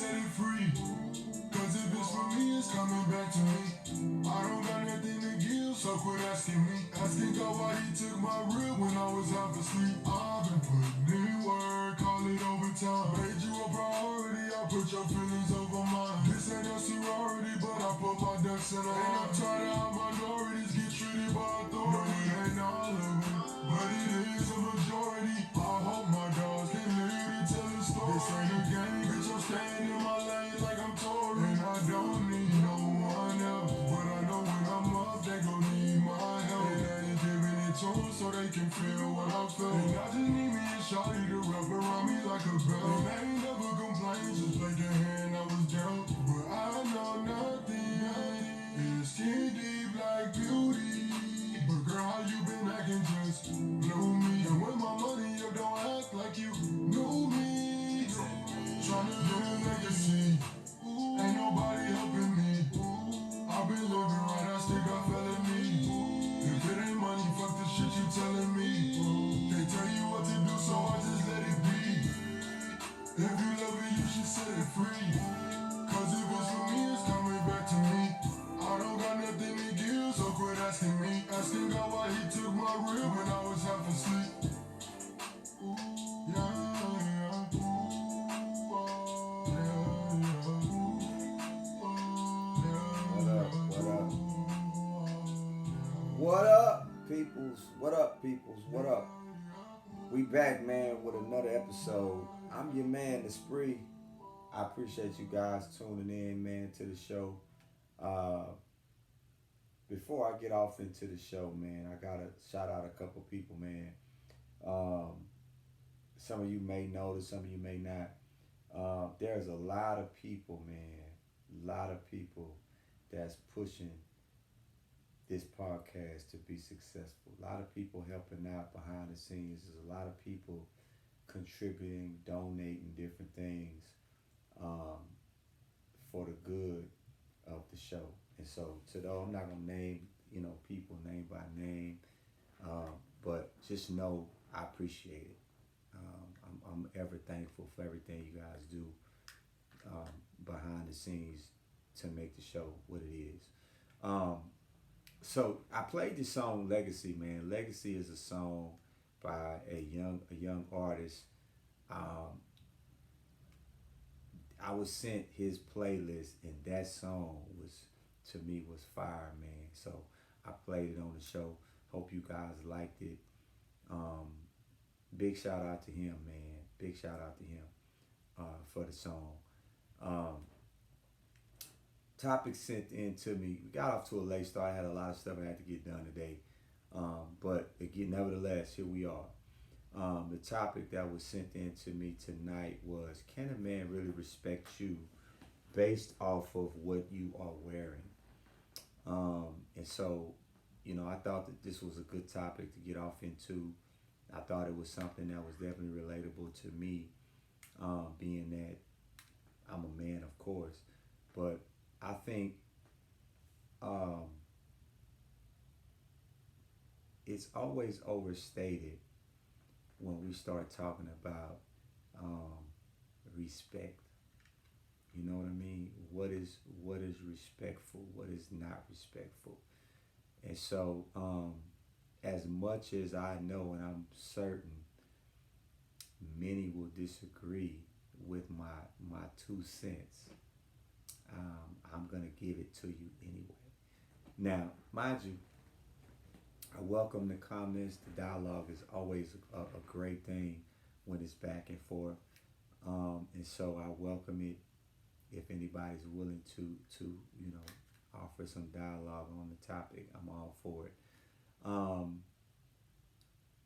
set it free. Cause if it's for me, it's coming back to me. I don't got nothing to give, so quit asking me. Asking God why he took my rib when I was half asleep. I've been putting in work, call it overtime. Made you a priority, I put your feelings over mine. This ain't a sorority, but I put my ducks in a line. And I'm tired of how minorities get treated by authority. No, it ain't all of them, but it is a majority. I hope my dogs can live to tell the story. This ain't a game, bitch, I'm staying in my lane like I'm Tory. And I don't need no one else, but I know when I'm up, they gon' need my help. And I ain't giving it to them so they can feel what I feel. And I just need me a shawty to wrap around me like a belt. And I ain't never complain, just play the hand I was dealt. But I know nothing is skin deep like beauty. But girl, how you been acting just blew me. And with my money, you don't act like you knew me. Tryna build a legacy, ain't nobody helping me. I've been living right, I still got felony. If it ain't money, fuck the shit you telling me. They tell you what to do, so I just let it be. If you love it, you should set it free. Cause if it's for me, it's coming back to me. I don't got nothing to give, so quit asking me. Asking God why he took my rib when I was half asleep. What up, peoples? What up, peoples? What up? We back, man, with another episode. I'm your man, the Spree. I appreciate you guys tuning in, man, to the show. Uh, Before I get off into the show, man, I gotta shout out a couple people, man. Um, some of you may notice, some of you may not. There's a lot of people, man, a lot of people that's pushing this podcast to be successful. A lot of people helping out behind the scenes. There's a lot of people contributing, donating different things um, for the good of the show. And so, to those, I'm not gonna name people name by name, but just know I appreciate it. I'm ever thankful for everything you guys do behind the scenes to make the show what it is. Um, so I played this song Legacy, man. Legacy is a song by a young artist. Um, I was sent his playlist, and that song was to me was fire, man. So I played it on the show. Hope you guys liked it. Um, Big shout out to him, man. Big shout out to him for the song. Um, Topic sent in to me. We got off to a late start. I had a lot of stuff I had to get done today. But again, nevertheless, here we are. The topic that was sent in to me tonight was, can a man really respect you based off of what you are wearing? And so, I thought that this was a good topic to get off into. I thought it was something that was definitely relatable to me, being that I'm a man, of course. But I think um, it's always overstated when we start talking about um, respect. You know what I mean? What is respectful? What is not respectful? And so, as much as I know, and I'm certain many will disagree with my 2 cents, I'm gonna give it to you anyway. Now, mind you, I welcome the comments. The dialogue is always a great thing when it's back and forth, and so I welcome it. If anybody's willing to offer some dialogue on the topic, I'm all for it. Um,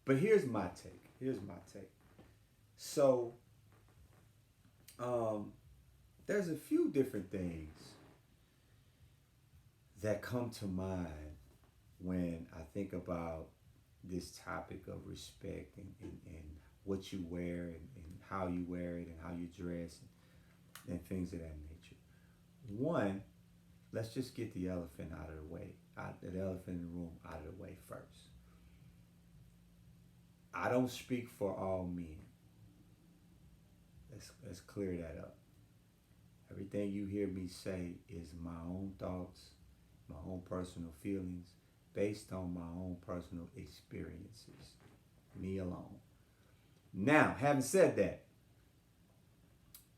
but here's my take. So there's a few different things that come to mind when I think about this topic of respect and what you wear and how you wear it and how you dress and things of that nature. One, let's just get the elephant out of the way, the elephant in the room out of the way first. I don't speak for all men. Let's clear that up. everything you hear me say is my own thoughts, my own personal feelings, based on my own personal experiences. Me alone. Now, having said that,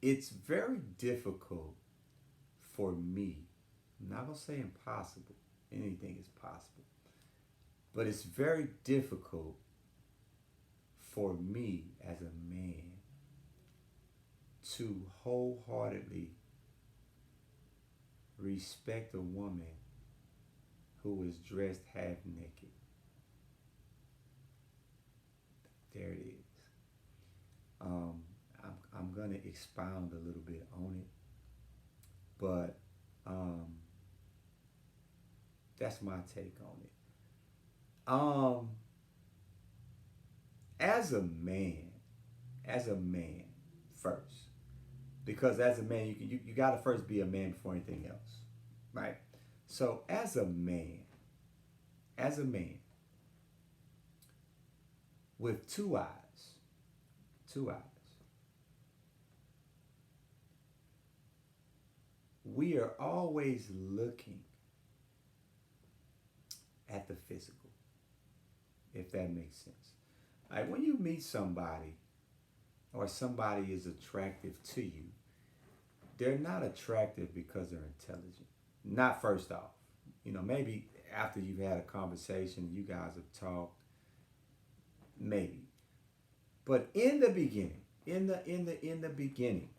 it's very difficult for me. I'm not going to say impossible. Anything is possible. But it's very difficult for me as a man to wholeheartedly respect a woman who is dressed half naked. There it is. I'm going to expound a little bit on it, but that's my take on it. As a man first, because as a man, you got to first be a man before anything else, right? So as a man, with two eyes, we are always looking at the physical, if that makes sense. Like when you meet somebody or somebody is attractive to you, they're not attractive because they're intelligent. Not first off. You know, maybe after you've had a conversation, you guys have talked, maybe. But in the beginning, in the beginning,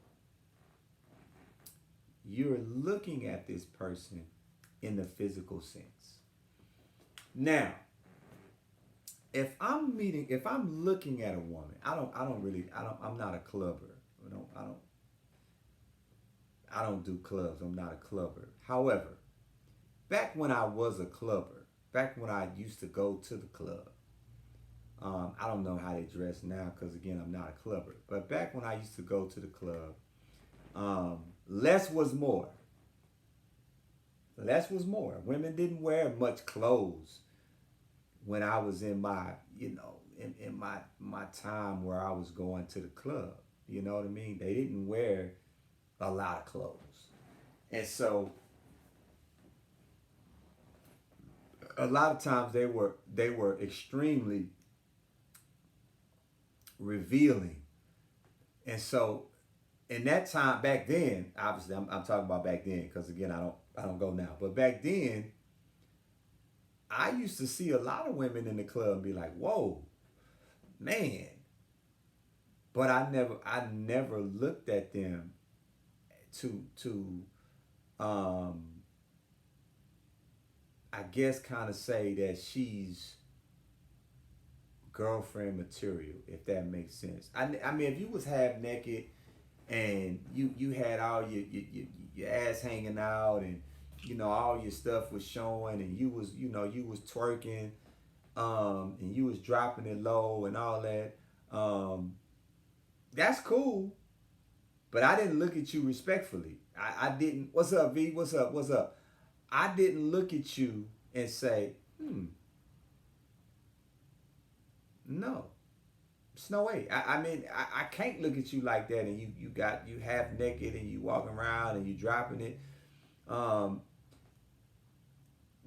you're looking at this person in the physical sense. Now, if I'm looking at a woman, I'm not a clubber. I don't do clubs. I'm not a clubber. However, back when I was a clubber, back when I used to go to the club, I don't know how they dress now because, again, I'm not a clubber. But back when I used to go to the club, less was more. Less was more. Women didn't wear much clothes when I was in my, in my time where I was going to the club. You know what I mean? They didn't wear a lot of clothes. And so a lot of times they were extremely revealing. And so in that time, back then, obviously I'm talking about back then because, again, I don't go now. But back then, I used to see a lot of women in the club and be like, whoa, man. But I never looked at them to I guess kind of say that she's girlfriend material, if that makes sense. I mean, if you was half naked and you had all your ass hanging out and all your stuff was showing and you was twerking and you was dropping it low and all that, that's cool. But I didn't look at you respectfully. I didn't. What's up, V? What's up? I didn't look at you and say, no. It's no way. I mean, I can't look at you like that and you half naked and you walking around and you dropping it.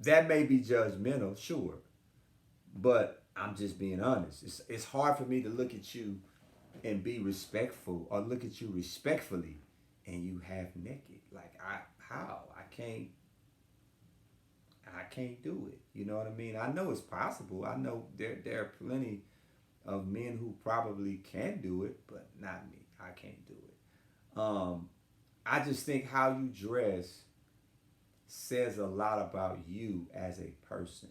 That may be judgmental, sure. But I'm just being honest. It's hard for me to look at you and be respectful or look at you respectfully and you half naked. Like, I can't do it. You know what I mean? I know it's possible. I know there are plenty of men who probably can do it, but not me. I can't do it. I just think how you dress says a lot about you as a person.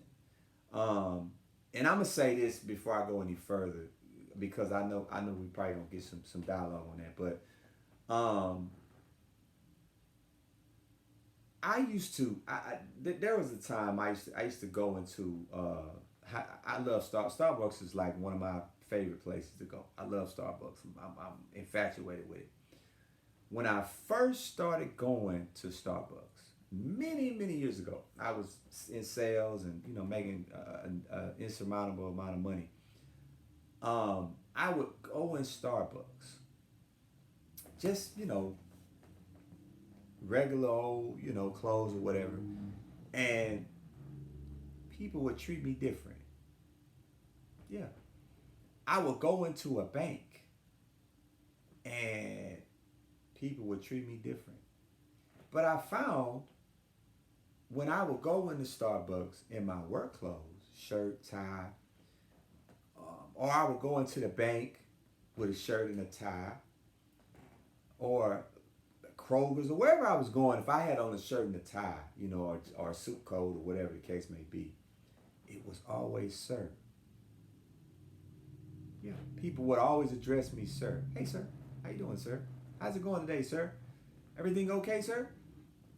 And I'm gonna say this before I go any further, because I know we probably gonna get some dialogue on that. But there was a time I used to go into I love Starbucks is like one of my favorite places to go. I love Starbucks. I'm infatuated with it. When I first started going to Starbucks many years ago, I was in sales and making an insurmountable amount of money. I would go in Starbucks, just regular old, clothes or whatever. And people would treat me different. Yeah. I would go into a bank and people would treat me different. But I found when I would go into Starbucks in my work clothes, shirt, tie, or I would go into the bank with a shirt and a tie, or Kroger's or wherever I was going, if I had on a shirt and a tie, or a suit coat or whatever the case may be, it was always sir. Yeah, people would always address me, sir. Hey, sir, how you doing, sir? How's it going today, sir? Everything okay, sir?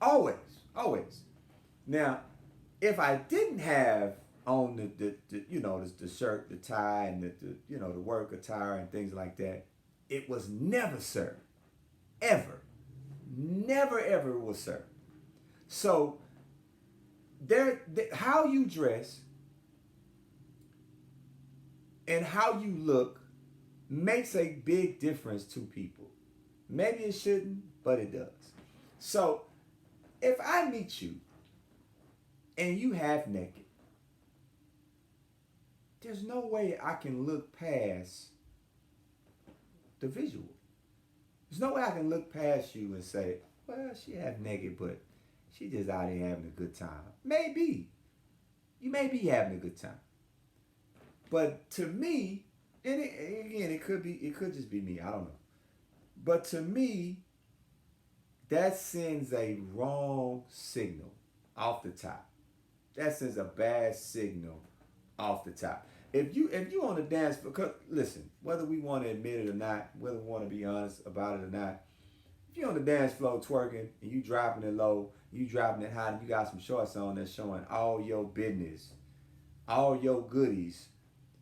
Always, always. Now, if I didn't have on the shirt, the tie, and the work attire and things like that, it was never sir, ever, never ever was sir. So how you dress and how you look makes a big difference to people. Maybe it shouldn't, but it does. So if I meet you and you half naked, there's no way I can look past the visual. There's no way I can look past you and say, well, she half naked, but she just out here having a good time. Maybe. You may be having a good time. But to me, and it could just be me, I don't know. But to me, that sends a wrong signal off the top. That sends a bad signal off the top. If you on the dance floor, because listen, whether we want to admit it or not, whether we want to be honest about it or not, if you're on the dance floor twerking and you dropping it low, you dropping it high, and you got some shorts on that's showing all your business, all your goodies,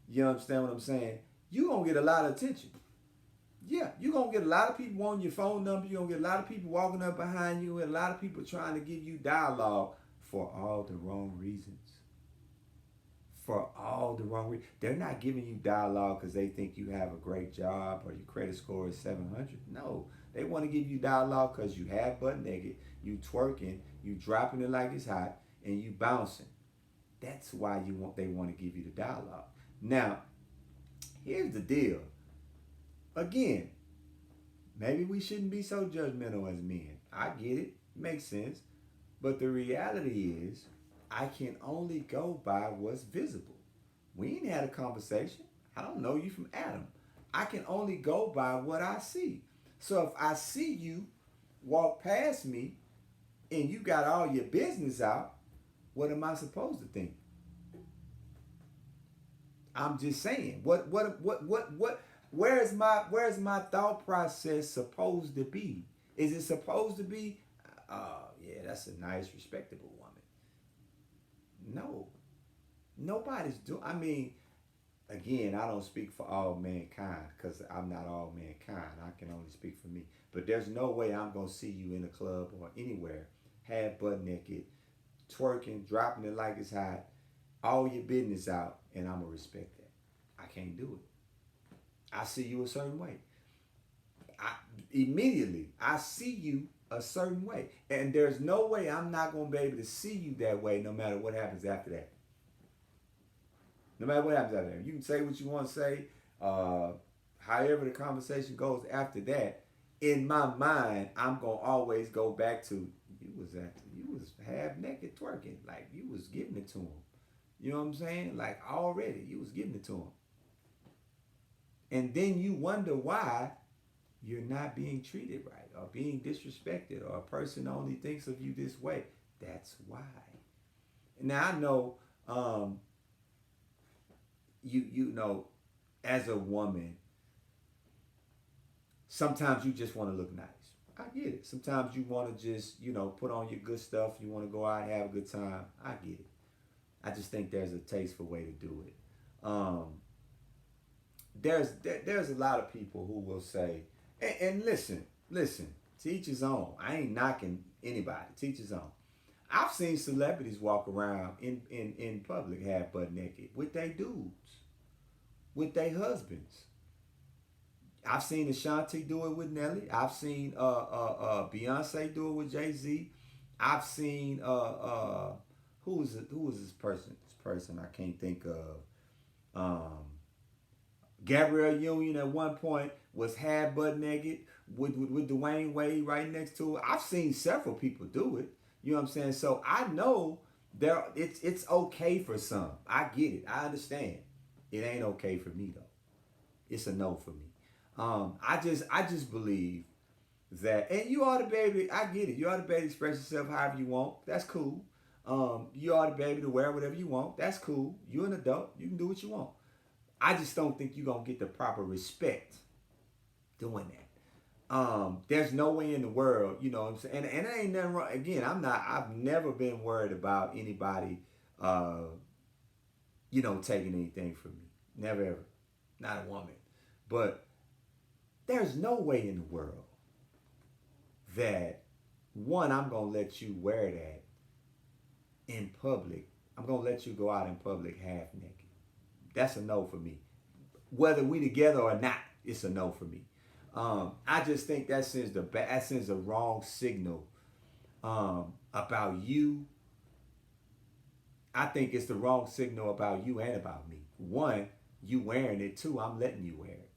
you understand what I'm saying? You gonna get a lot of attention. Yeah, you're going to get a lot of people wanting your phone number. You're going to get a lot of people walking up behind you and a lot of people trying to give you dialogue for all the wrong reasons. For all the wrong reasons. They're not giving you dialogue because they think you have a great job or your credit score is 700. No, they want to give you dialogue because you have butt naked, you twerking, you dropping it like it's hot, and you bouncing. That's why they want to give you the dialogue. Now, here's the deal. Again, maybe we shouldn't be so judgmental as men. I get it. Makes sense. But the reality is, I can only go by what's visible. We ain't had a conversation. I don't know you from Adam. I can only go by what I see. So if I see you walk past me and you got all your business out, what am I supposed to think? I'm just saying. Where's my thought process supposed to be? Is it supposed to be, yeah, that's a nice, respectable woman? No. Nobody's doing, again, I don't speak for all mankind because I'm not all mankind. I can only speak for me. But there's no way I'm going to see you in a club or anywhere, half butt naked, twerking, dropping it like it's hot, all your business out, and I'm going to respect that. I can't do it. I see you a certain way. Immediately, I see you a certain way. And there's no way I'm not going to be able to see you that way no matter what happens after that. No matter what happens after that. You can say what you want to say. However the conversation goes after that, in my mind, I'm going to always go back to, you was half naked twerking. Like, you was giving it to him. You know what I'm saying? Like, already, you was giving it to him. And then you wonder why you're not being treated right or being disrespected or a person only thinks of you this way. That's why. Now I know, you know, as a woman, sometimes you just want to look nice. I get it. Sometimes you want to just, put on your good stuff. You want to go out and have a good time. I get it. I just think there's a tasteful way to do it. There's a lot of people who will say, and listen, to each his own. I ain't knocking anybody. To each his own. I've seen celebrities walk around in public half butt naked with their dudes, with their husbands. I've seen Ashanti do it with Nelly. I've seen Beyonce do it with Jay-Z. I've seen who is this person? This person I can't think of. Um, Gabrielle Union at one point was half butt naked with Dwayne Wade right next to her. I've seen several people do it. You know what I'm saying? So I know it's okay for some. I get it. I understand. It ain't okay for me though. It's a no for me. I just believe that, and you ought to be able to, I get it. You ought to be able to express yourself however you want. That's cool. You ought to be able to wear whatever you want. That's cool. You're an adult. You can do what you want. I just don't think you're going to get the proper respect doing that. There's no way in the world, you know what I'm saying? And it ain't nothing wrong. Again, I've never been worried about anybody, taking anything from me. Never ever. Not a woman. But there's no way in the world that, one, I'm going to let you wear that in public. I'm going to let you go out in public half naked. That's a no for me. Whether we together or not, it's a no for me. I just think that sends the wrong signal about you. I think it's the wrong signal about you and about me. One, you wearing it. Two, I'm letting you wear it.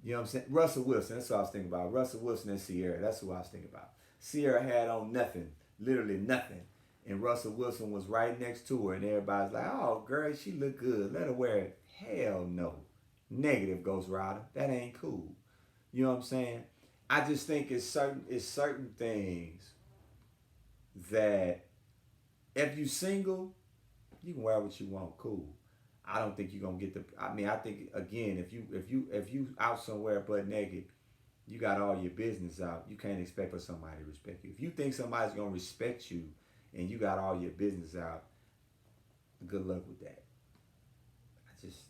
You know what I'm saying? Russell Wilson, that's what I was thinking about. Russell Wilson and Sierra, that's who I was thinking about. Sierra had on nothing, literally nothing. And Russell Wilson was right next to her, and everybody's like, oh, girl, she look good. Let her wear it. Hell no. Negative, Ghost Rider. That ain't cool. You know what I'm saying? I just think it's certain things that if you single, you can wear what you want. Cool. I don't think you're gonna get the. I mean, I think again, if you out somewhere butt naked, you got all your business out. You can't expect for somebody to respect you. If you think somebody's gonna respect you, and you got all your business out, good luck with that. I just,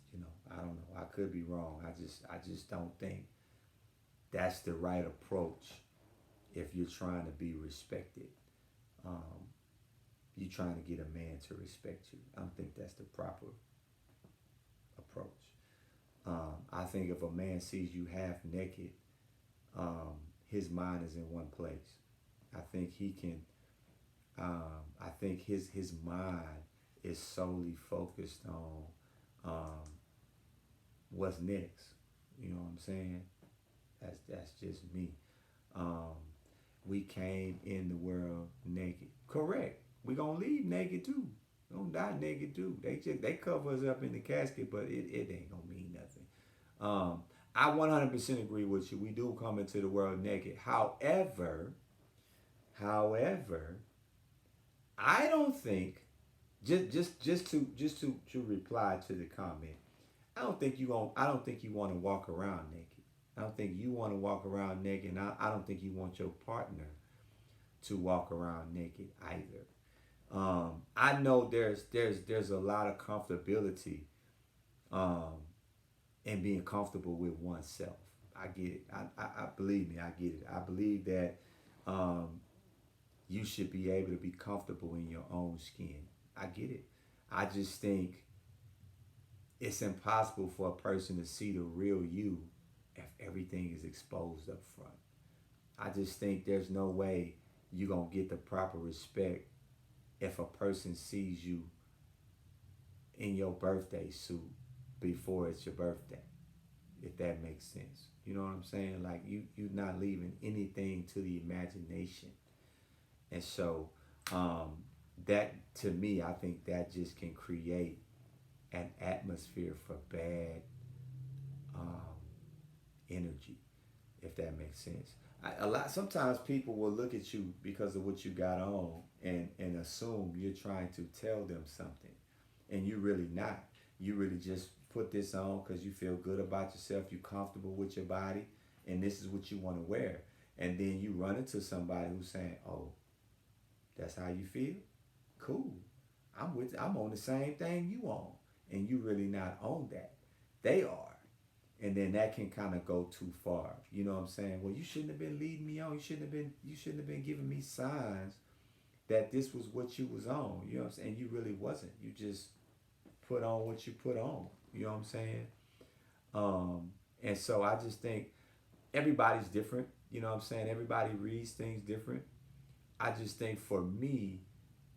I don't know. I could be wrong. I just don't think that's the right approach if you're trying to be respected. You're trying to get a man to respect you. I don't think that's the proper approach. I think if a man sees you half naked, his mind is in one place. I think he can. I think his mind is solely focused on what's next. You know what I'm saying? That's just me. We came in the world naked. Correct. We gonna leave naked too. We gonna die naked too. They cover us up in the casket, but it ain't gonna mean nothing. I 100% agree with you. We do come into the world naked. However, I don't think just to reply to the comment. I don't think you want to walk around naked. I don't think you want to walk around naked, and I don't think you want your partner to walk around naked either. I know there's a lot of comfortability in being comfortable with oneself. I get it. I believe me. I get it. I believe that you should be able to be comfortable in your own skin. I get it. I just think it's impossible for a person to see the real you if everything is exposed up front. I just think there's no way you're going to get the proper respect if a person sees you in your birthday suit before it's your birthday, if that makes sense. You know what I'm saying? Like you're not leaving anything to the imagination. And so that, to me, I think that just can create an atmosphere for bad energy, if that makes sense. Sometimes people will look at you because of what you got on and assume you're trying to tell them something, and you're really not. You really just put this on because you feel good about yourself, you're comfortable with your body, and this is what you want to wear. And then you run into somebody who's saying, "Oh, that's how you feel? Cool. I'm on the same thing you on," and you really not on that. They are. And then that can kind of go too far. You know what I'm saying? Well, you shouldn't have been leading me on. You shouldn't have been giving me signs that this was what you was on. You know what I'm saying? You really wasn't. You just put on what you put on. You know what I'm saying? And so I just think everybody's different. You know what I'm saying? Everybody reads things different. I just think for me,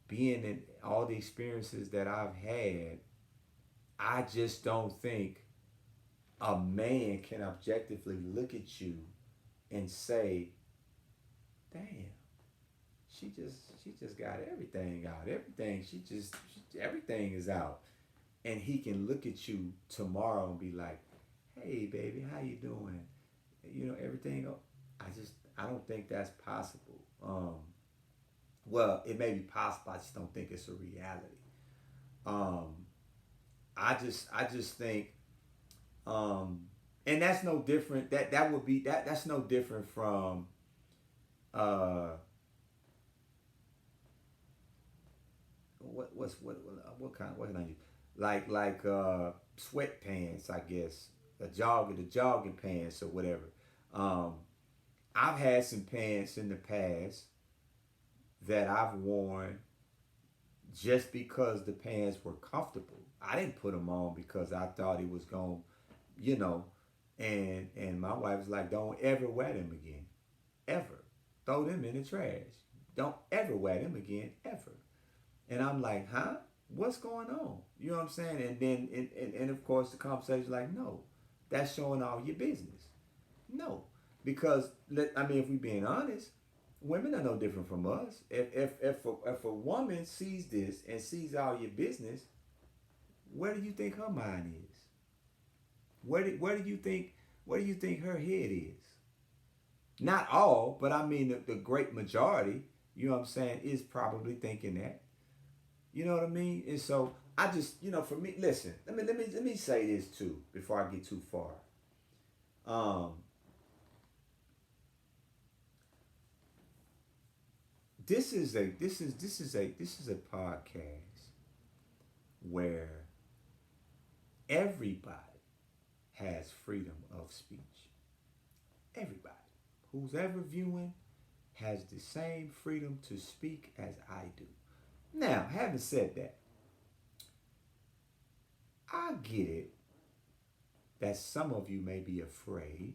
being in all the experiences that I've had, I just don't think a man can objectively look at you and say, "Damn, she just got everything out. Everything is out." And he can look at you tomorrow and be like, "Hey, baby, how you doing? You know, everything." I don't think that's possible. Well, it may be possible. I just don't think it's a reality. Um, I just think, and that's no different. That would be that's no different from, uh, what kind, what can I use? Like sweatpants, I guess, the jogging pants or whatever. Um, I've had some pants in the past that I've worn just because the pants were comfortable. I didn't put them on because I thought it was going, you know, and my wife was like, "Don't ever wear them again, ever. Throw them in the trash. Don't ever wear them again, ever." And I'm like, "Huh? What's going on?" You know what I'm saying? And then and of course the conversation is like, "No, that's showing all your business." No, because I mean, if we being honest, women are no different from us. If a woman sees this and sees all your business, where do you think her mind is? Where do you think her head is? Not all, but I mean the great majority. You know what I'm saying? Is probably thinking that. You know what I mean? And so I just, for me, listen. Let me say this too before I get too far. Um, this is a podcast where everybody has freedom of speech. Everybody who's ever viewing has the same freedom to speak as I do. Now, having said that, I get it that some of you may be afraid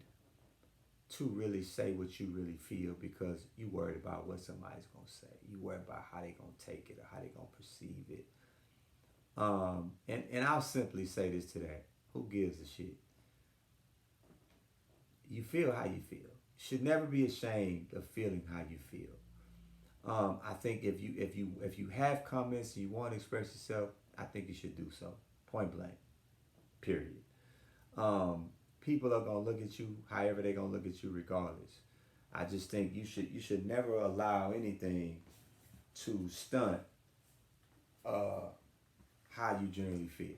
to really say what you really feel because you worried about what somebody's gonna say. You worried about how they gonna take it or how they gonna perceive it. And I'll simply say this to that: who gives a shit? You feel how you feel. You should never be ashamed of feeling how you feel. I think if you have comments and you want to express yourself, I think you should do so. Point blank. Period. People are gonna look at you however they're gonna look at you regardless. I just think you should never allow anything to stunt how you generally feel.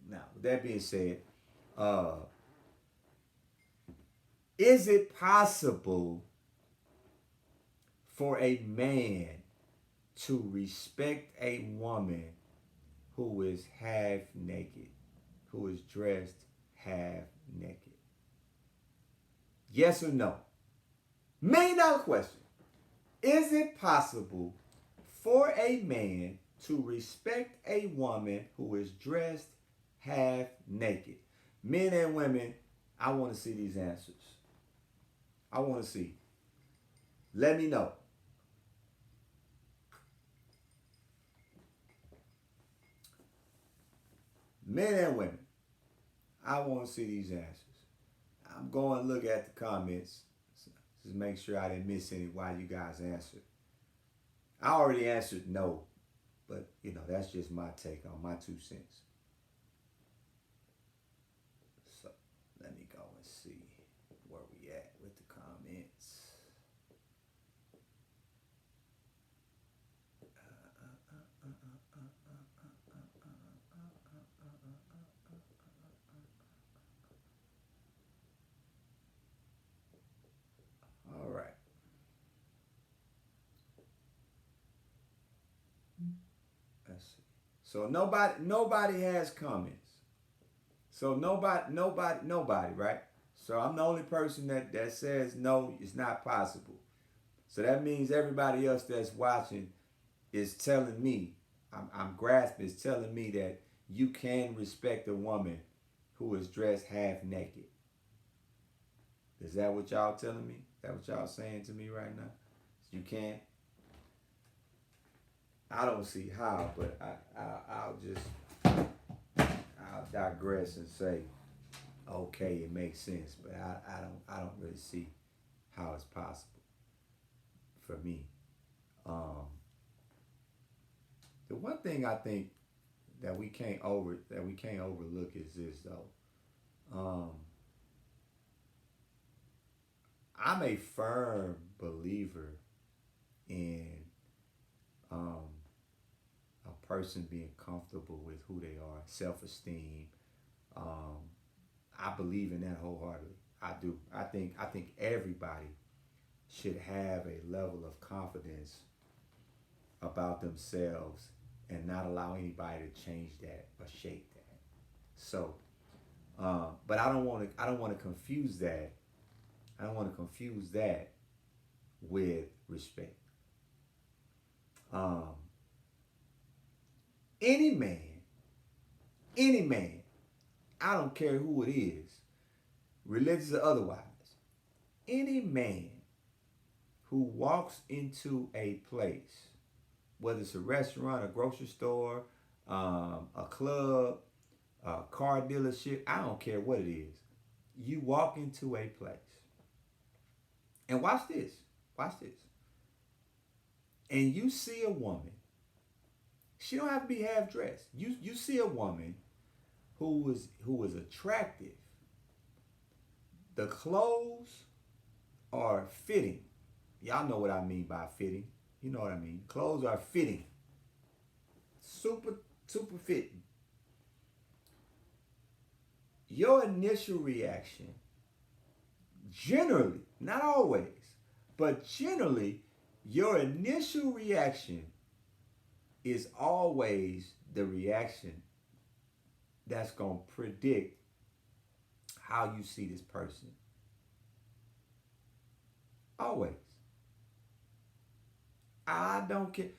Now, with that being said, uh, is it possible for a man to respect a woman who is half naked, who is dressed half naked? Yes or no? $1,000,000 question. Is it possible for a man to respect a woman who is dressed half naked? Men and women, I want to see these answers. I want to see. Let me know. Men and women, I want to see these answers. I'm going to look at the comments. Just make sure I didn't miss any while you guys answered. I already answered no, but that's just my take on my 2 cents. So let me go and see where we at with the comments. All right. Let's see. So nobody has comments. So nobody, right? So I'm the only person that says no, it's not possible. So that means everybody else that's watching is telling me, I'm grasping, is telling me that you can respect a woman who is dressed half naked. Is that what y'all telling me? Is that what y'all saying to me right now? You can't? I don't see how, but I'll digress and say, okay, it makes sense, but I don't really see how it's possible for me. The one thing I think that we can't overlook is this though. I'm a firm believer in a person being comfortable with who they are, self-esteem. I believe in that wholeheartedly. I do. I think everybody should have a level of confidence about themselves and not allow anybody to change that or shake that. So, but I don't want to confuse that. I don't want to confuse that with respect. Any man, I don't care who it is, religious or otherwise, any man who walks into a place, whether it's a restaurant, a grocery store, a club, a car dealership, I don't care what it is. You walk into a place. And watch this. And you see a woman. She don't have to be half dressed. You see a woman who is attractive. The clothes are fitting. Y'all know what I mean by fitting. You know what I mean. Clothes are fitting. Super fitting. Your initial reaction, generally, not always, but generally, your initial reaction is always the reaction that's going to predict how you see this person. Always. I don't care.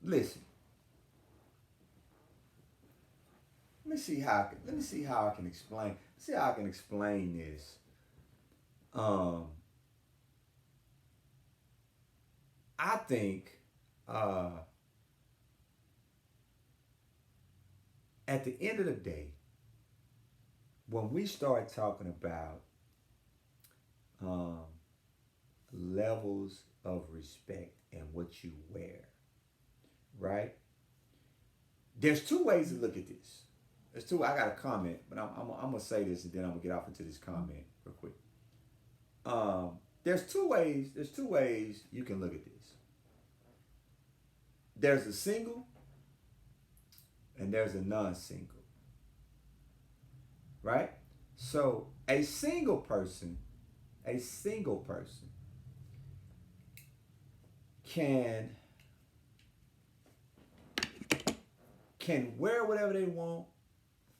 Listen. Let me see how I can explain. See how I can explain this. I think at the end of the day, when we start talking about levels of respect and what you wear, right? There's two ways to look at this. I got a comment, but I'm gonna say this and then I'm gonna get off into this comment real quick. There's two ways you can look at this. There's a single and there's a non-single. Right? So a single person can wear whatever they want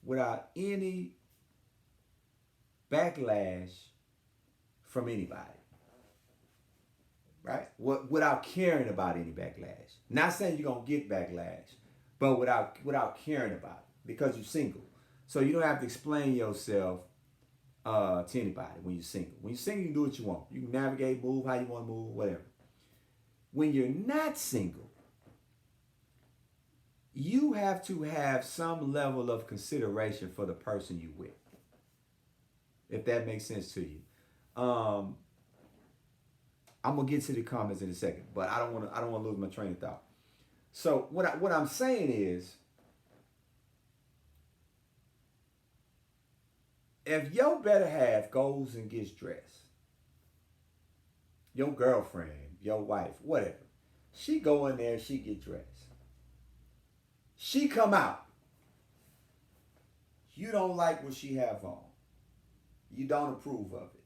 without any backlash from anybody. Right? Without caring about any backlash. Not saying you're going to get backlash, but without caring about it because you're single. So you don't have to explain yourself to anybody when you're single. When you're single, you can do what you want. You can navigate, move how you want to move, whatever. When you're not single, you have to have some level of consideration for the person you with. If that makes sense to you. I'm gonna get to the comments in a second, but I don't want to lose my train of thought. So what I'm saying is, if your better half goes and gets dressed, your girlfriend, your wife, whatever, she go in there, she get dressed. She come out. You don't like what she have on. You don't approve of it.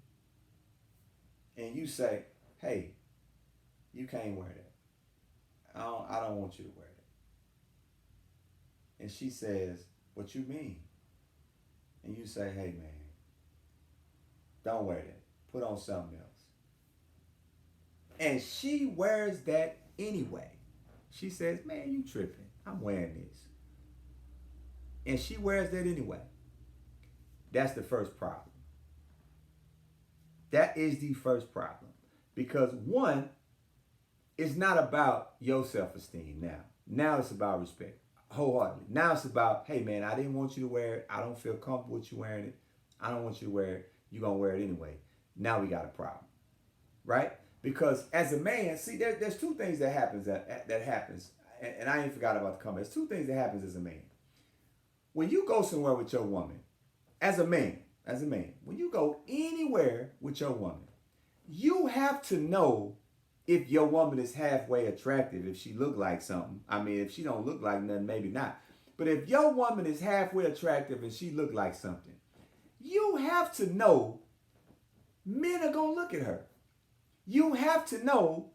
And you say, hey, you can't wear that. I don't want you to wear that. And she says, what you mean? And you say, hey man, don't wear that. Put on something else. And she wears that anyway. She says, man, you tripping. I'm wearing this. And she wears that anyway. That's the first problem. That is the first problem. Because one, it's not about your self-esteem now. Now it's about respect. Wholeheartedly. Now it's about, hey man, I didn't want you to wear it. I don't feel comfortable with you wearing it. I don't want you to wear it. You're going to wear it anyway. Now we got a problem. Right? Because as a man, see, there's two things that happens that happens. And I ain't forgot about the comment. There's two things that happens as a man. When you go somewhere with your woman, as a man, when you go anywhere with your woman, you have to know if your woman is halfway attractive, if she look like something. I mean, if she don't look like nothing, maybe not. But if your woman is halfway attractive and she look like something, you have to know men are going to look at her. You have to know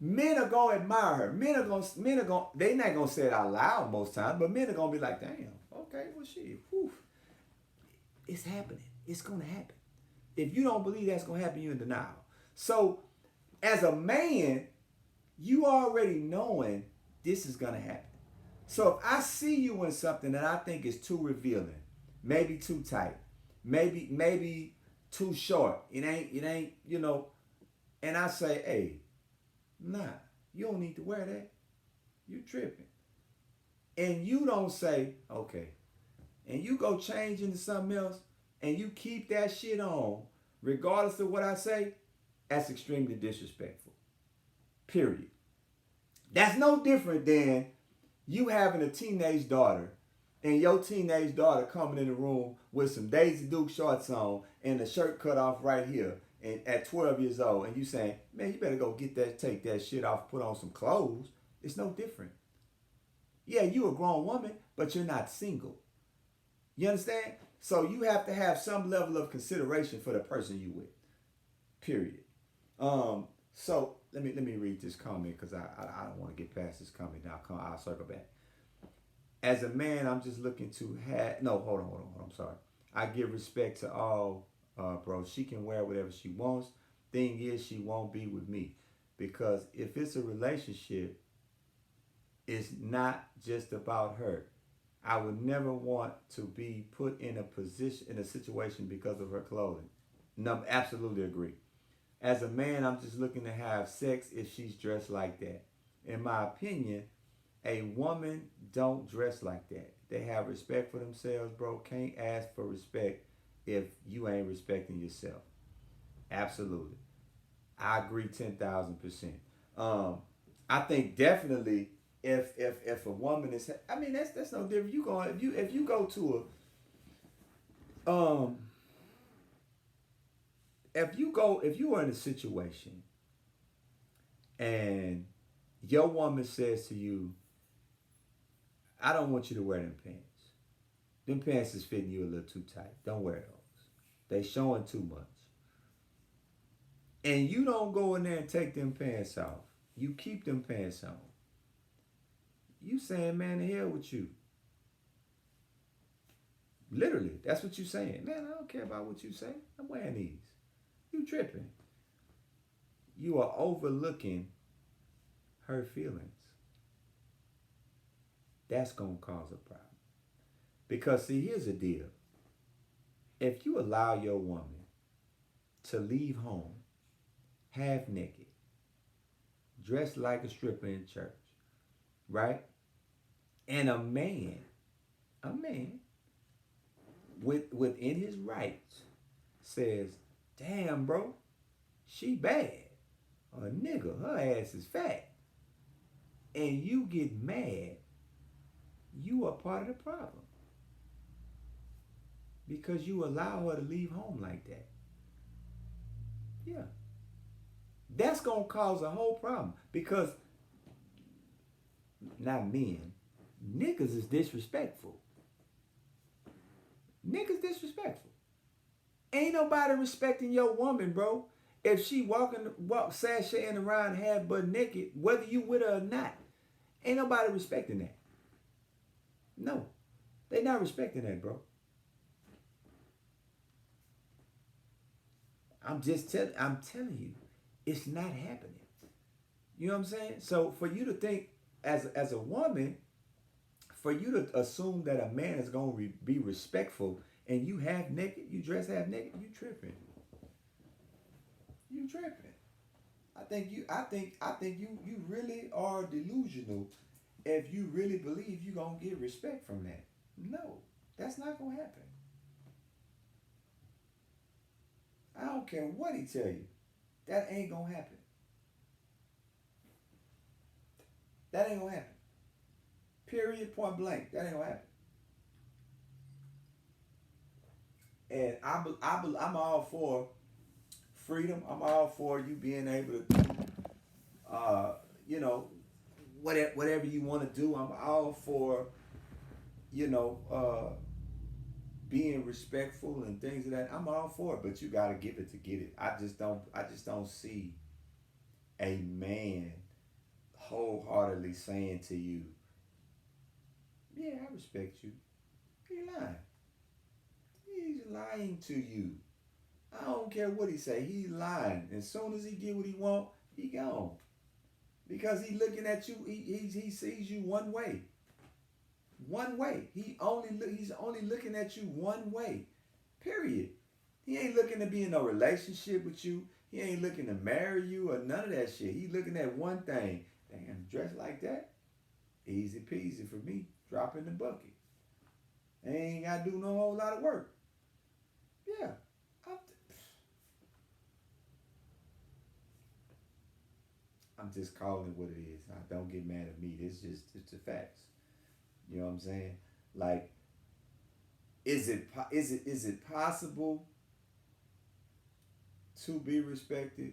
men are going to admire her. They're not going to say it out loud most times, but men are going to be like, damn, okay, well, shit, whew. It's happening. It's going to happen. If you don't believe that's going to happen, you're in denial. So, as a man, you already knowing this is going to happen. So, if I see you in something that I think is too revealing, maybe too tight, maybe too short, it ain't, and I say, hey, nah, you don't need to wear that. You tripping. And you don't say, okay, and you go change into something else, and you keep that shit on, regardless of what I say, that's extremely disrespectful. Period. That's no different than you having a teenage daughter, and your teenage daughter coming in the room with some Daisy Duke shorts on and the shirt cut off right here, and at 12 years old, and you saying, man, you better go take that shit off, put on some clothes. It's no different. Yeah, you a grown woman, but you're not single. You understand? So you have to have some level of consideration for the person you with. Period. So let me read this comment because I don't want to get past this comment. Now I'll circle back. As a man, I'm just looking to have hold on. I'm sorry. I give respect to all, bro. She can wear whatever she wants. Thing is, she won't be with me because if it's a relationship, it's not just about her. I would never want to be put in a situation because of her clothing. No, absolutely agree. As a man, I'm just looking to have sex if she's dressed like that. In my opinion, a woman don't dress like that. They have respect for themselves, bro. Can't ask for respect if you ain't respecting yourself. Absolutely. I agree 10,000%. I think definitely if a woman is, I mean that's no different. If you go to if you are in a situation and your woman says to you, I don't want you to wear them pants. Them pants is fitting you a little too tight. Don't wear those. They showing too much. And you don't go in there and take them pants off. You keep them pants on. You saying, man, the hell with you. Literally, that's what you saying. Man, I don't care about what you say. I'm wearing these. You tripping. You are overlooking her feelings. That's going to cause a problem. Because, see, here's the deal. If you allow your woman to leave home half naked, dressed like a stripper in church, right? And a man within his rights says, damn, bro, she bad. A nigga, her ass is fat. And you get mad, you are part of the problem. Because you allow her to leave home like that. Yeah. That's going to cause a whole problem. Because, not men, niggas is disrespectful. Niggas disrespectful. Ain't nobody respecting your woman, bro. If she sashaying around half butt naked, whether you with her or not, ain't nobody respecting that. No. They not respecting that, bro. I'm telling you, it's not happening. You know what I'm saying? So for you to think as a woman, for you to assume that a man is going to be respectful and you half naked, you dress half naked, you tripping. You tripping. I think you really are delusional if you really believe you gonna get respect from that. No, that's not gonna happen. I don't care what he tell you. That ain't gonna happen. That ain't gonna happen. Period. Point blank. That ain't gonna happen. And I'm all for freedom. I'm all for you being able to do, uh, you know, whatever you want to do. I'm all for, you know, being respectful and things of that. I'm all for it, but you gotta give it to get it. I just don't see a man wholeheartedly saying to you, "Yeah, I respect you." He lying. He's lying to you. I don't care what he say. He lying. As soon as he get what he want, he gone. Because he looking at you. He sees you one way. One way. He's only looking at you one way. Period. He ain't looking to be in no relationship with you. He ain't looking to marry you or none of that shit. He looking at one thing. Damn, dressed like that? Easy peasy for me. Drop in the bucket. Ain't got to do no whole lot of work. Yeah. I'm, I'm just calling it what it is. Now, don't get mad at me. It's the facts. You know what I'm saying? Like, is it possible to be respected?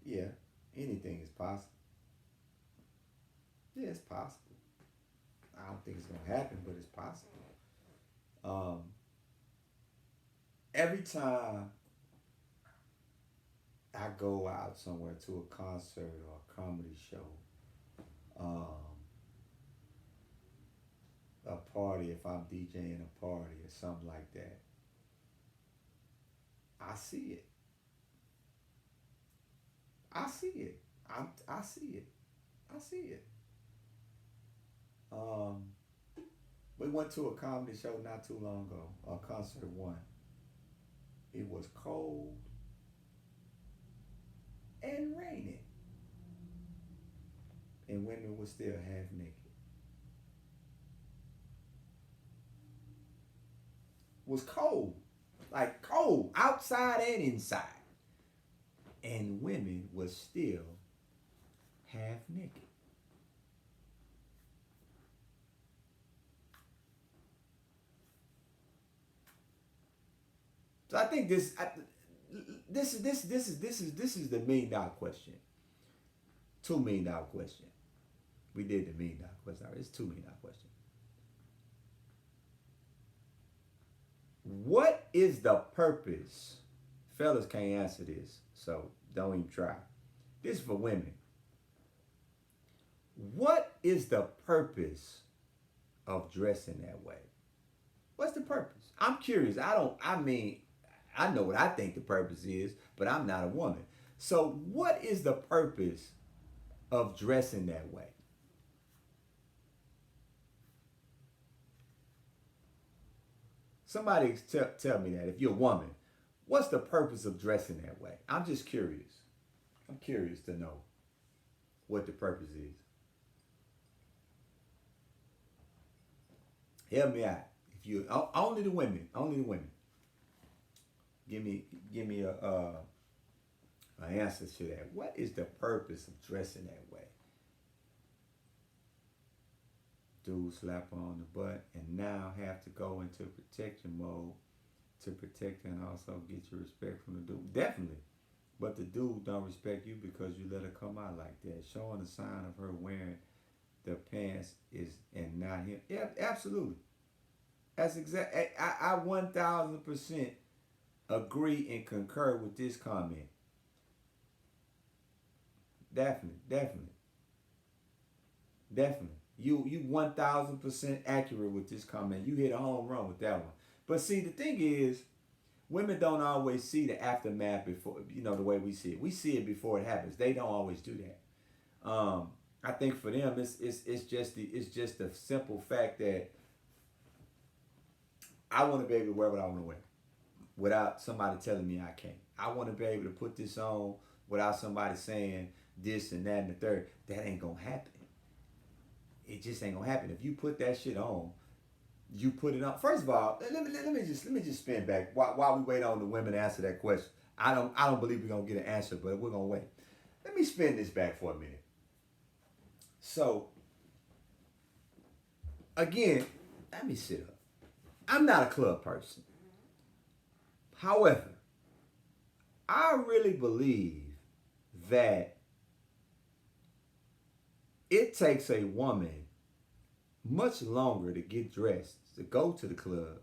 Yeah, anything is possible. Yeah, it's possible. I don't think it's gonna happen, but it's possible. Um, every time I go out somewhere to a concert or a comedy show, um, a party, if I'm DJing a party or something like that, I see it. I see it. I see it. I see it. Um, we went to a comedy show not too long ago, a concert one. It was cold and raining, and women were still half naked. It was cold, like cold, outside and inside, and women was still half naked. So I think this is the $1 million question, $2 million question. We did the $1 million question. It's $2 million question. What is the purpose? Fellas can't answer this, so don't even try. This is for women. What is the purpose of dressing that way? What's the purpose? I'm curious. I know what I think the purpose is, but I'm not a woman. So what is the purpose of dressing that way? Somebody tell me that. If you're a woman, what's the purpose of dressing that way? I'm just curious. I'm curious to know what the purpose is. Help me out. If you only the women, only the women. Give me a an answer to that. What is the purpose of dressing that way? Dude slap her on the butt and now have to go into protection mode to protect her and also get your respect from the dude. Definitely. But the dude don't respect you because you let her come out like that. Showing a sign of her wearing the pants is and not him. Yeah, absolutely. That's exact. I 1000% agree and concur with this comment. Definitely, definitely, definitely. You 1000% accurate with this comment. You hit a home run with that one. But see, the thing is, women don't always see the aftermath before, the way we see it. We see it before it happens. They don't always do that. I think for them, it's just the simple fact that I want to be able to wear what I want to wear. without somebody telling me I can't. I want to be able to put this on without somebody saying this and that and the third. That ain't gonna happen. It just ain't gonna happen. If you put that shit on, you put it on. First of all, let me just spin back while we wait on the women to answer that question. I don't believe we're gonna get an answer, but we're gonna wait. Let me spin this back for a minute. So again, let me sit up. I'm not a club person. However, I really believe that it takes a woman much longer to get dressed to go to the club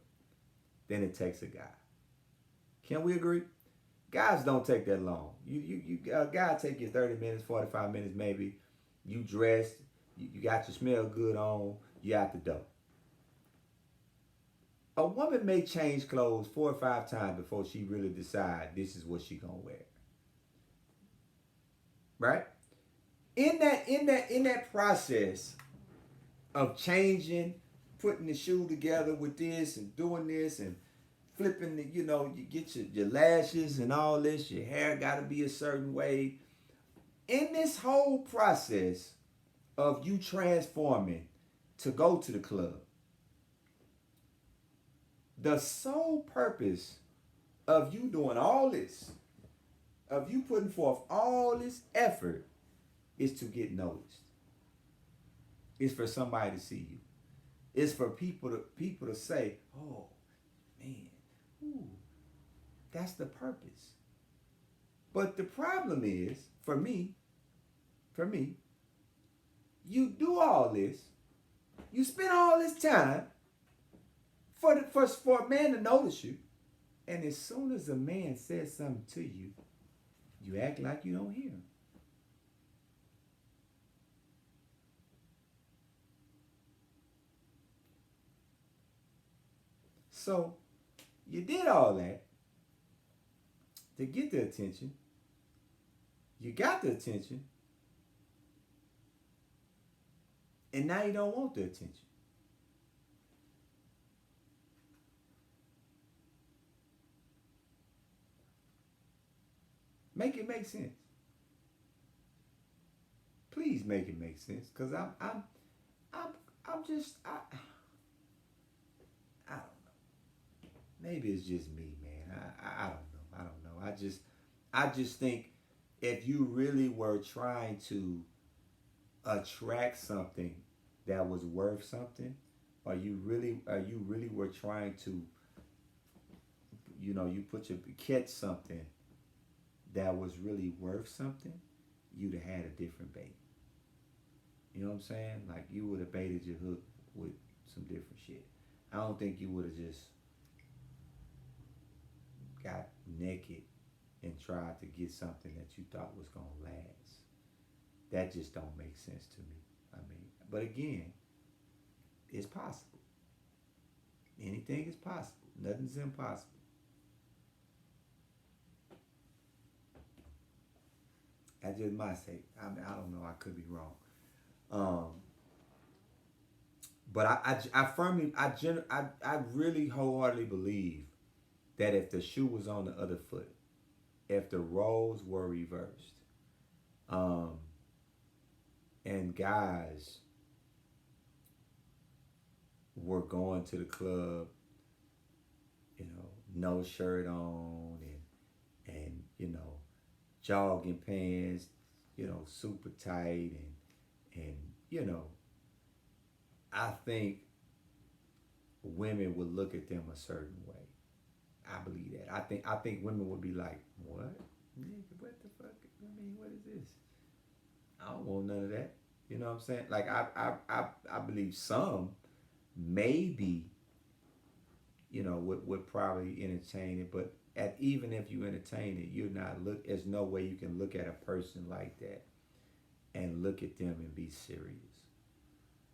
than it takes a guy. Can we agree? Guys don't take that long. A guy take you 30 minutes, 45 minutes maybe. You dressed, you got your smell good on, you out the door. A woman may change clothes 4 or 5 times before she really decide this is what she gonna wear. Right? In that process of changing, putting the shoe together with this and doing this and flipping the, you get your lashes and all this, your hair gotta be a certain way. In this whole process of you transforming to go to the club, the sole purpose of you doing all this, of you putting forth all this effort, is to get noticed. It's for somebody to see you. It's for people to say, oh, man, ooh, that's the purpose. But the problem is, for me, you do all this, you spend all this time for a man to notice you, and as soon as a man says something to you, you act like you don't hear him. So you did all that to get the attention. You got the attention, and now you don't want the attention. Make it make sense. Please make it make sense, cause I'm just I don't know. Maybe it's just me, man. I don't know. I just think if you really were trying to attract something that was worth something, or you really were trying to, you catch something that was really worth something, you'd have had a different bait. You know what I'm saying? Like, you would have baited your hook with some different shit. I don't think you would have just got naked and tried to get something that you thought was going to last. That just don't make sense to me. I mean, but again, it's possible. Anything is possible. Nothing's impossible. That's just my take. I mean, I don't know. I could be wrong. But I really wholeheartedly believe that if the shoe was on the other foot, if the roles were reversed, and guys were going to the club, no shirt on and jogging pants, super tight and I think women would look at them a certain way. I believe that. I think women would be like, what? Nigga, what the fuck? I mean, what is this? I don't want none of that. You know what I'm saying? Like, I believe some maybe, would probably entertain it, but even if you entertain it, there's no way you can look at a person like that and look at them and be serious,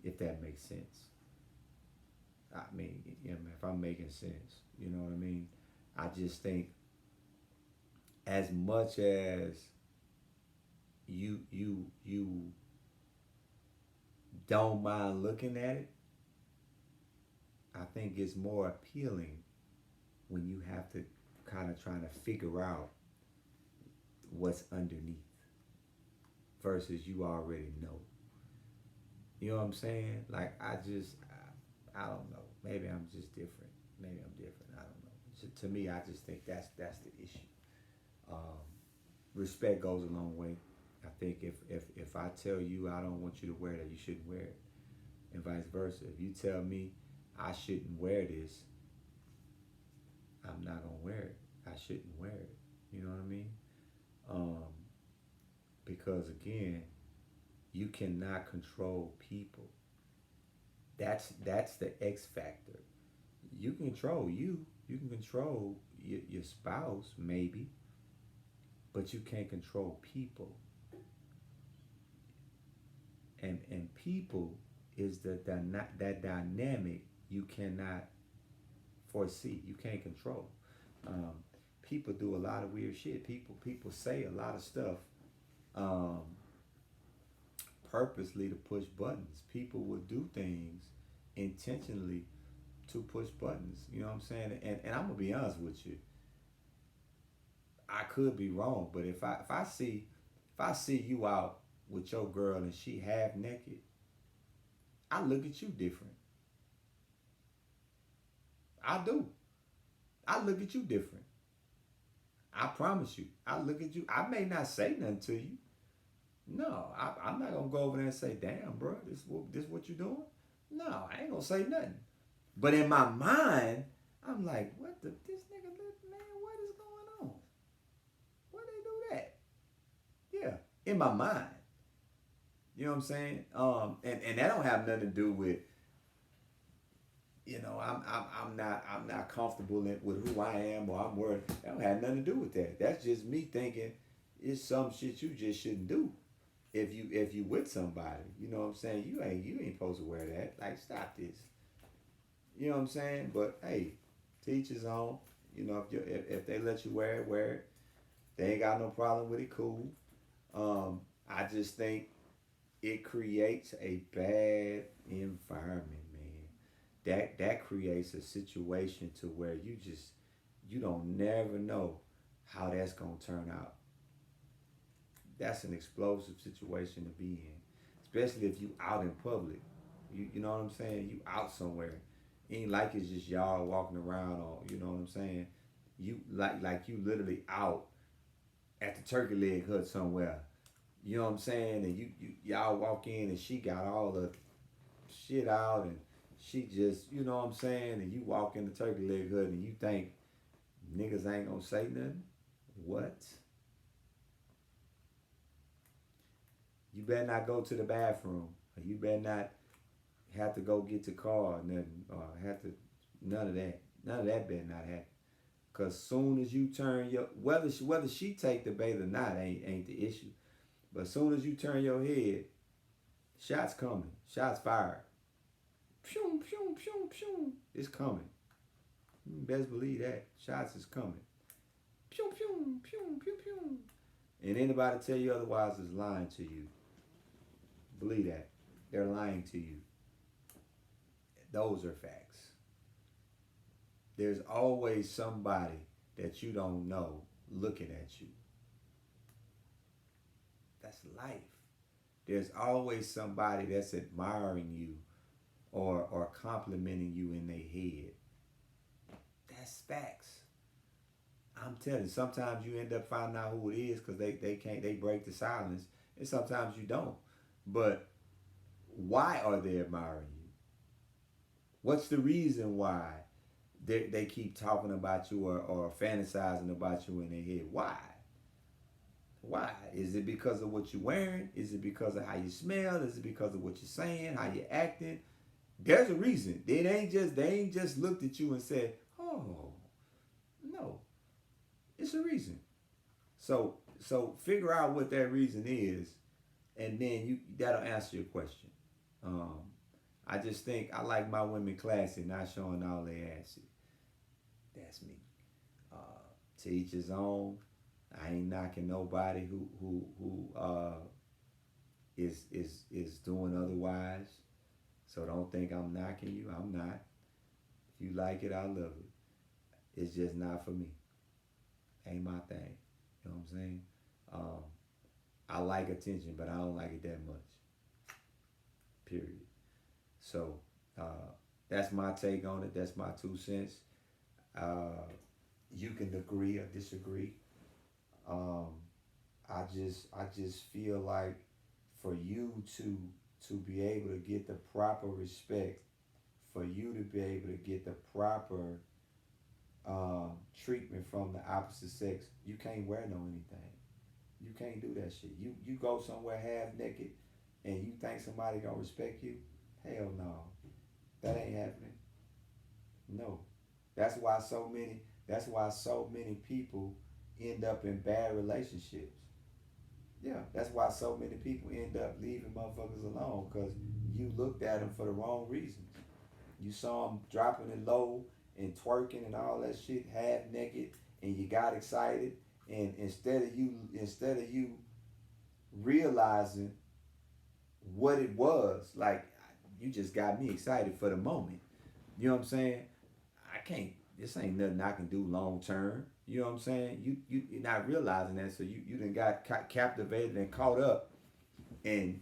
if that makes sense. I mean, if I'm making sense, you know what I mean? I just think as much as you don't mind looking at it, I think it's more appealing when you have to kind of trying to figure out what's underneath versus you already know. You know what I'm saying? Like I don't know. Maybe I'm just different. Maybe I'm different. I don't know. To me, I just think that's the issue. Um, Respect goes a long way. I think if I tell you I don't want you to wear that, you shouldn't wear it, and vice versa. If you tell me I shouldn't wear this, I'm not gonna wear it. I shouldn't wear it. You know what I mean? Um, because again, you cannot control people. That's the X factor. You can control you. You can control your spouse maybe, but you can't control people. And people is that dynamic you cannot foresee. You can't control. Um, People do a lot of weird shit. People say a lot of stuff um, purposely to push buttons. People would do things intentionally to push buttons. You know what I'm saying? And I'm gonna be honest with you. I could be wrong, but if I see you out with your girl and she half naked, I look at you different. I do. I look at you different. I promise you. I look at you. I may not say nothing to you. No, I'm not gonna go over there and say, "Damn, bro, this what you doing?" No, I ain't gonna say nothing. But in my mind, I'm like, "What this nigga, man? What is going on? Why they do that?" Yeah, in my mind. You know what I'm saying? And that don't have nothing to do with, I'm not comfortable with who I am or I'm worried. That don't have nothing to do with that. That's just me thinking it's some shit you just shouldn't do. If you with somebody, you know what I'm saying? You ain't supposed to wear that. Like, stop this. You know what I'm saying? But hey, teach his own. You know, if they let you wear it, wear it. They ain't got no problem with it. Cool. I just think it creates a bad environment, man. That creates a situation to where you don't never know how that's gonna turn out. That's an explosive situation to be in, especially if you out in public. You know what I'm saying? You out somewhere. Ain't like it's just y'all walking around, or you know what I'm saying? You like you literally out at the turkey leg hut somewhere. You know what I'm saying? And y'all walk in and she got all the shit out and she just, you know what I'm saying? And you walk in the turkey leg hut and you think niggas ain't gonna say nothing? What? You better not go to the bathroom. Or you better not have to go get your car or nothing. Or have to, none of that. None of that better not happen. Cause soon as you turn your, whether she take the bait or not ain't the issue. But as soon as you turn your head, shots coming. Shots fired. Pew, pew, pew, pew. It's coming. You best believe that. Shots is coming. Pew, pew, pew, pew, pew. And anybody tell you otherwise is lying to you. Believe that. They're lying to you. Those are facts. There's always somebody that you don't know looking at you. That's life. There's always somebody that's admiring you or complimenting you in their head. That's facts. I'm telling you, sometimes you end up finding out who it is because they break the silence, and sometimes you don't. But why are they admiring you? What's the reason why they keep talking about you or fantasizing about you in their head? Why? Why? Is it because of what you're wearing? Is it because of how you smell? Is it because of what you're saying, how you're acting? There's a they ain't just looked at you and said, "Oh, no." It's a reason. So figure out what that reason is, and then that'll answer your question. I just think I like my women classy, not showing all their asses. That's me. To each his own. I ain't knocking nobody who is doing otherwise. So don't think I'm knocking you. I'm not. If you like it, I love it. It's just not for me. Ain't my thing. You know what I'm saying? Um, I like attention, but I don't like it that much. Period. So that's my take on it. That's my 2 cents. Uh, you can agree or disagree. Um, I just feel like for you to be able to get the proper respect, for you to be able to get the proper treatment from the opposite sex, you can't wear no anything. You can't do that shit. You go somewhere half naked, and you think somebody gonna respect you? Hell no, that ain't happening. No, that's why so many. That's why so many people end up in bad relationships. Yeah, that's why so many people end up leaving motherfuckers alone because you looked at them for the wrong reasons. You saw them dropping it low and twerking and all that shit half naked, and you got excited. And instead of you realizing what it was, like you just got me excited for the moment. You know what I'm saying? I can't. This ain't nothing I can do long term. You know what I'm saying? You're not realizing that, so you done got captivated and caught up, and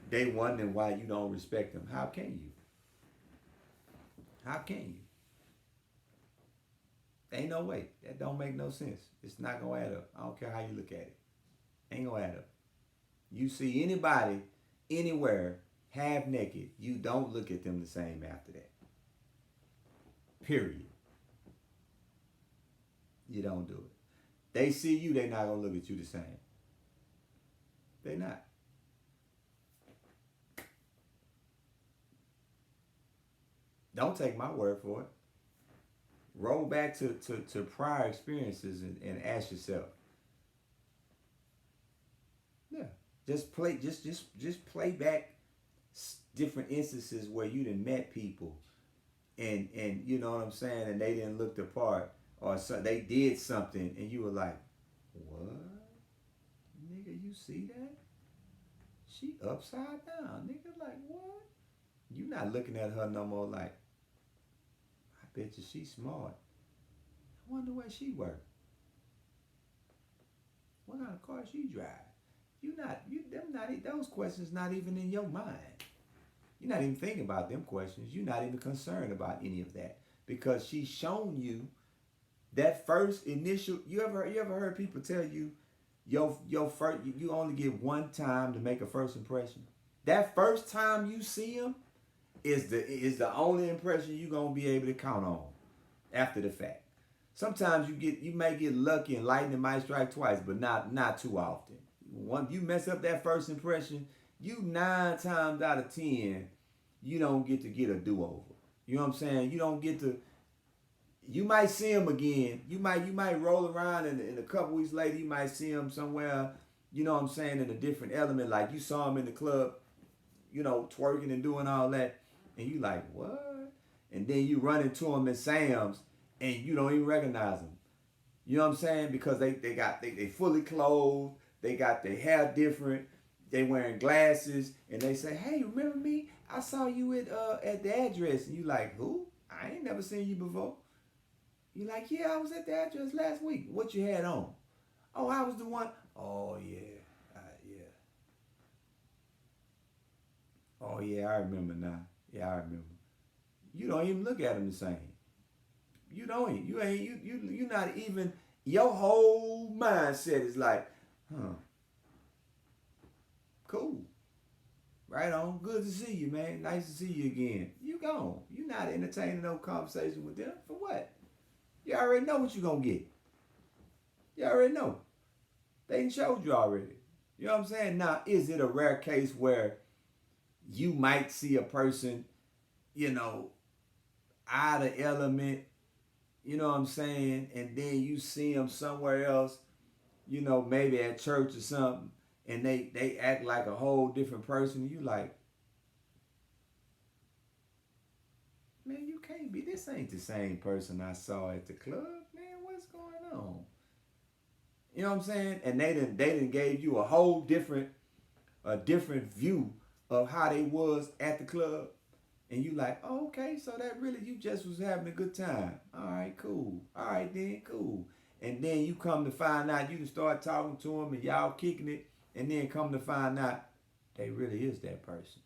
they wondering why you don't respect them. How can you? How can you? Ain't no way. That don't make no sense. It's not gonna add up. I don't care how you look at it. Ain't gonna add up. You see anybody anywhere half naked, you don't look at them the same after that. Period. You don't do it. They see you, they not gonna look at you the same. They not. Don't take my word for it. Roll back to prior experiences and ask yourself. Yeah. Just play back different instances where you done met people and you know what I'm saying, and they didn't look the part, or so they did something and you were like, what? Nigga, you see that? She upside down. Nigga, like what? You not looking at her no more like, I bet you she's smart. I wonder where she work. What kind of car she drive? Those questions not even in your mind. You're not even thinking about them questions. You're not even concerned about any of that because she's shown you that first initial. You ever heard people tell you your first, you only get one time to make a first impression. That first time you see them is the only impression you're gonna be able to count on after the fact. Sometimes you may get lucky and lightning might strike twice, but not too often. Once you mess up that first impression, you 9 times out of 10, you don't get a do-over. You know what I'm saying? You don't get to. You might see him again. You might roll around and a couple weeks later you might see him somewhere. You know what I'm saying, in a different element. Like you saw him in the club, you know, twerking and doing all that, and you like what? And then you run into him in Sam's and you don't even recognize him. You know what I'm saying? Because they fully clothed, they got their hair different, they wearing glasses, and they say, "Hey, remember me? I saw you at the address." And you like, "Who? I ain't never seen you before." You like, "Yeah, I was at the address last week. What you had on?" "Oh, I was the one." "Oh yeah, yeah." "Oh yeah, I remember now. Yeah, I remember." You don't even look at them the same. You not even, your whole mindset is like, huh, cool. Right on. Good to see you, man. Nice to see you again. You gone. You not entertaining no conversation with them. For what? You already know what you gonna get. You already know. They done showed you already. You know what I'm saying? Now, is it a rare case where you might see a person, you know, out of element, you know what I'm saying, and then you see them somewhere else, you know, maybe at church or something, and they act like a whole different person, and you like, man, you can't be, this ain't the same person I saw at the club, man, what's going on? You know what I'm saying? And they didn't gave you a different view of how they was at the club. And you like, oh, okay, so that really, you just was having a good time. All right, cool. All right then, cool. And then you come to find out you start talking to them and y'all kicking it, and then come to find out they really is that person.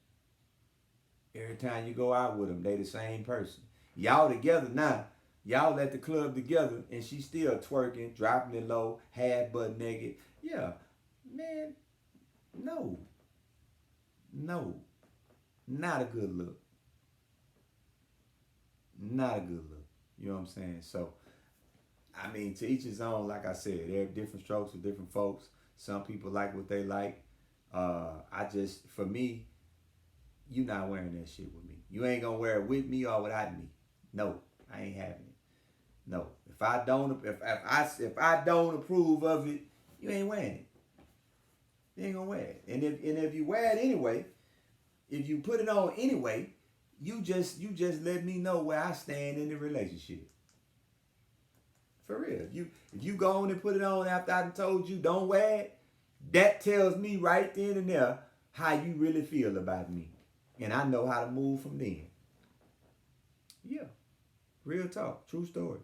Every time you go out with them, they the same person. Y'all together now. Y'all at the club together, and she still twerking, dropping it low, half butt naked. Yeah, man, no, no, not a good look. Not a good look. You know what I'm saying? So, I mean, to each his own. Like I said, there are different strokes for different folks. Some people like what they like. For me, you not wearing that shit with me. You ain't gonna wear it with me or without me. No, I ain't having it. No, if I don't approve of it, you ain't wearing it. You ain't gonna wear it. And if you wear it anyway, if you put it on anyway, you just let me know where I stand in the relationship. For real. If you go on and put it on after I told you don't wear it, that tells me right then and there how you really feel about me. And I know how to move from then. Yeah. Real talk. True story.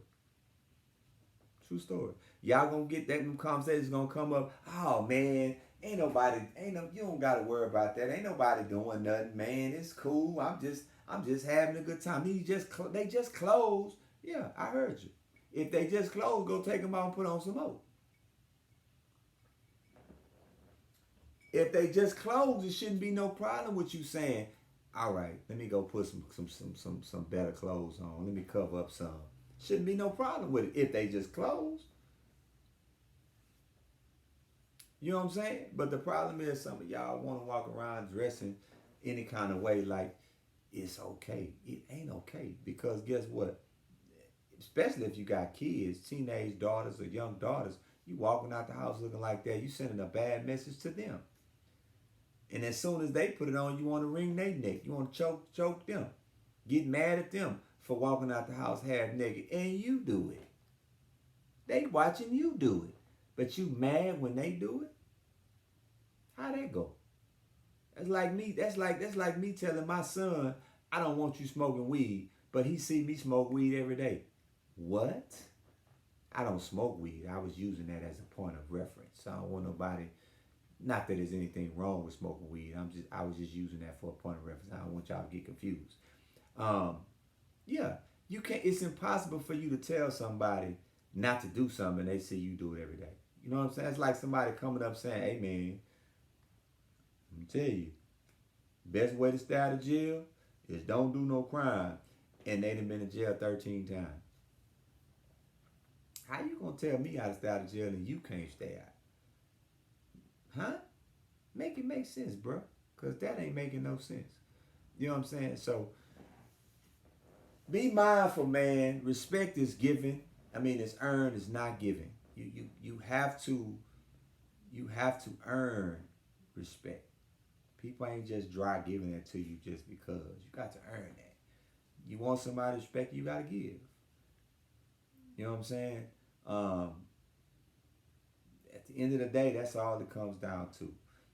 True story. Y'all gonna get that conversations gonna come up. Oh man, you don't gotta worry about that. Ain't nobody doing nothing, man. It's cool. I'm just having a good time. They just closed. Yeah, I heard you. If they just closed, go take them out and put on some more. If they just closed, it shouldn't be no problem with you saying, all right, let me go put some better clothes on. Let me cover up some. Shouldn't be no problem with it if they just closed. You know what I'm saying? But the problem is some of y'all want to walk around dressing any kind of way like it's okay. It ain't okay. Because guess what? Especially if you got kids, teenage daughters or young daughters, you walking out the house looking like that, you sending a bad message to them. And as soon as they put it on, you want to wring their neck. You want to choke them. Get mad at them for walking out the house half naked. And you do it. They watching you do it. But you mad when they do it? How that go? That's like me. That's like me telling my son, I don't want you smoking weed, but he see me smoke weed every day. What? I don't smoke weed. I was using that as a point of reference. I don't want nobody. Not that there's anything wrong with smoking weed. I was just using that for a point of reference. I don't want y'all to get confused. Yeah, you can't. It's impossible for you to tell somebody not to do something and they see you do it every day. You know what I'm saying? It's like somebody coming up saying, "Hey man, let me tell you, best way to stay out of jail is don't do no crime," and they done been in jail 13 times. How you gonna tell me how to stay out of jail and you can't stay out? Huh? Make it make sense, bro. Because that ain't making no sense. You know what I'm saying? So, be mindful, man. Respect is given. I mean, it's earned, it's not given. You have to earn respect. People ain't just dry giving it to you just because. You got to earn that. You want somebody to respect you, got to give. You know what I'm saying? At the end of the day, that's all it comes down to.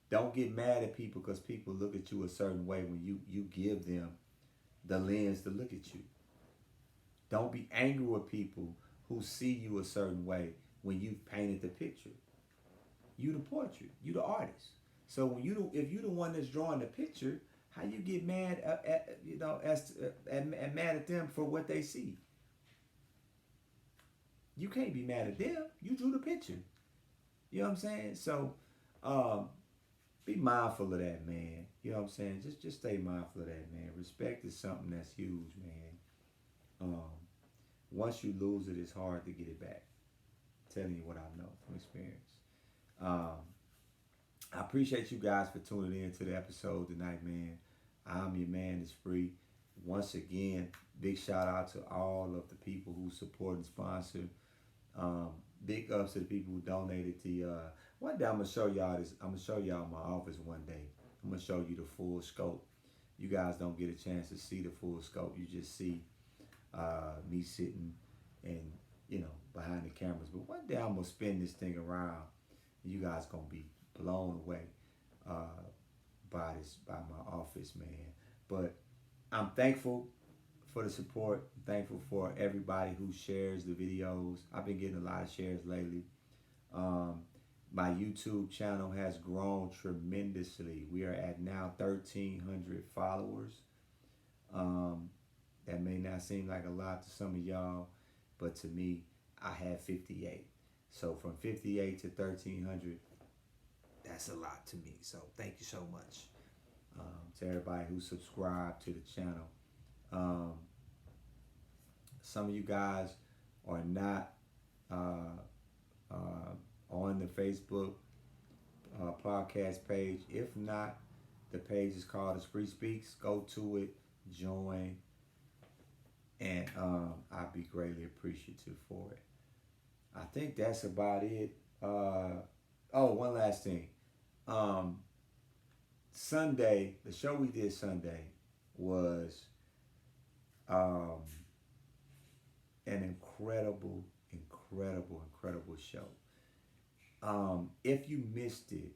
Don't get mad at people because people look at you a certain way when you give them the lens to look at you. Don't be angry with people who see you a certain way when you've painted the picture. You the portrait. You the artist. So when if you the one that's drawing the picture, how you get mad mad at them for what they see? You can't be mad at them. You drew the picture. You know what I'm saying? So, be mindful of that, man. You know what I'm saying? Just stay mindful of that, man. Respect is something that's huge, man. Once you lose it, it's hard to get it back. I'm telling you what I know from experience. I appreciate you guys for tuning in to the episode tonight, man. I'm your man, it's free. Once again, big shout out to all of the people who support and sponsor. Big ups to the people who donated the one day I'm gonna show y'all this. I'm gonna show y'all my office one day. I'm gonna show you the full scope. You guys don't get a chance to see the full scope. You just see me sitting and behind the cameras. But one day I'm gonna spin this thing around. And you guys gonna be blown away by my office, man. But I'm thankful for the support. I'm thankful for everybody who shares the videos. I've been getting a lot of shares lately. My YouTube channel has grown tremendously. We are at now 1,300 followers. That may not seem like a lot to some of y'all, but to me, I have 58. So from 58 to 1,300, that's a lot to me. So thank you so much to everybody who subscribed to the channel. Some of you guys are not on the Facebook podcast page. If not, the page is called Esprit Speaks. Go to it, join, and I'd be greatly appreciative for it. I think that's about it. One last thing. Sunday, the show we did Sunday was an incredible show. If you missed it,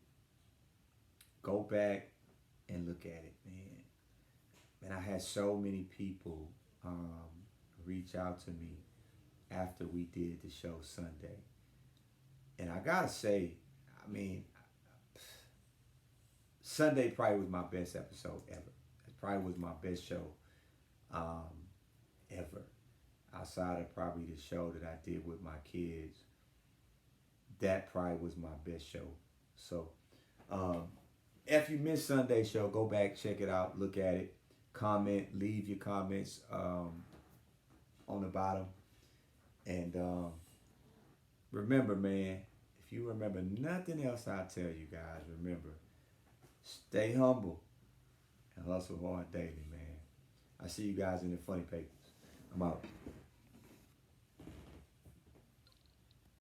go back and look at it, man. And I had so many people reach out to me after we did the show Sunday. And I gotta say, I mean, Sunday probably was my best episode ever. It probably was my best show ever. Outside of probably the show that I did with my kids, that probably was my best show. So, if you missed Sunday's show, go back, check it out, look at it, comment, leave your comments on the bottom. And remember, man, if you remember nothing else I tell you guys, remember, stay humble and hustle hard daily, man. I see you guys in the funny papers. I'm out.